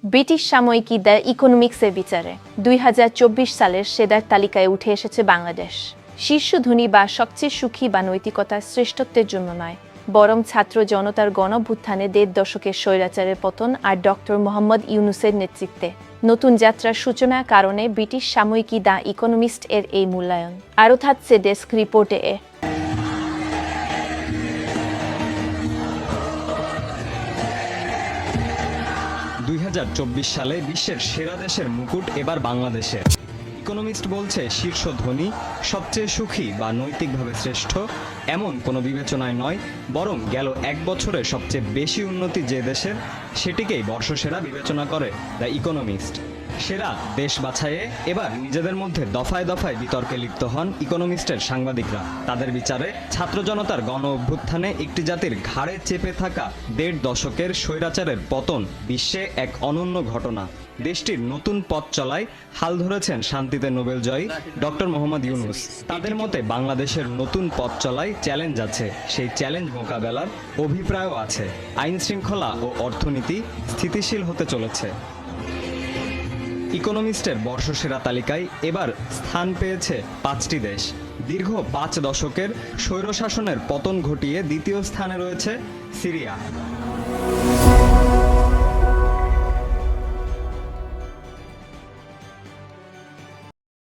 British সাময়িকী the ইকোনমিক্সের বিচারে 2024 সালের সেরার তালিকায় উঠে এসেছে বাংলাদেশ। শীর্ষ ধনী বা সবচেয়ে সুখী বা নৈতিকতার শ্রেষ্ঠত্বের জন্য নয়, বরং ছাত্র জনতার গণভ্যুত্থানে 1.5 দশকের স্বৈরাচারের পতন আর ডক্টর মোহাম্মদ ইউনূসের নেতৃত্বে নতুন যাত্রার সূচনার কারণে ব্রিটিশ সাময়িকী দ্য ইকোনমিস্ট এর এই মূল্যায়ন। আরও থাকছে ডেস্ক রিপোর্টে। 2024 সালে বিশ্বের সেরা দেশের মুকুট এবার বাংলাদেশের। ইকোনমিস্ট বলছে শীর্ষ ধনী, সবচেয়ে সুখী বা নৈতিকভাবে শ্রেষ্ঠ এমন কোনো বিবেচনায় নয়, বরং গেল 1 বছরে সবচেয়ে বেশি উন্নতি যে দেশের সেটিকেই বর্ষসেরা বিবেচনা করে দ্য ইকোনমিস্ট। সেরা দেশ বাছাইয়ে এবার নিজেদের মধ্যে দফায় দফায় বিতর্কে লিপ্ত হন ইকোনমিস্টের সাংবাদিকরা। তাদের বিচারে ছাত্র জনতার গণ অভ্যুত্থানে একটি জাতির ঘাড়ে চেপে থাকা 1.5 দশকের স্বৈরাচারের পতন বিশ্বে এক অনন্য ঘটনা। দেশটির নতুন পথ চলায় হাল ধরেছেন শান্তিতে নোবেলজয়ী ডক্টর মোহাম্মদ ইউনূস। তাদের মতে বাংলাদেশের নতুন পথ চলায় চ্যালেঞ্জ আছে, সেই চ্যালেঞ্জ মোকাবেলার অভিপ্রায়ও আছে। আইন শৃঙ্খলা ও অর্থনীতি স্থিতিশীল হতে চলেছে। ইকোনমিস্টের বর্ষসেরা তালিকায় এবার স্থান পেয়েছে 5টি দেশ। দীর্ঘ 5 দশকের স্বৈরশাসনের পতন ঘটিয়ে দ্বিতীয় স্থানে রয়েছে সিরিয়া।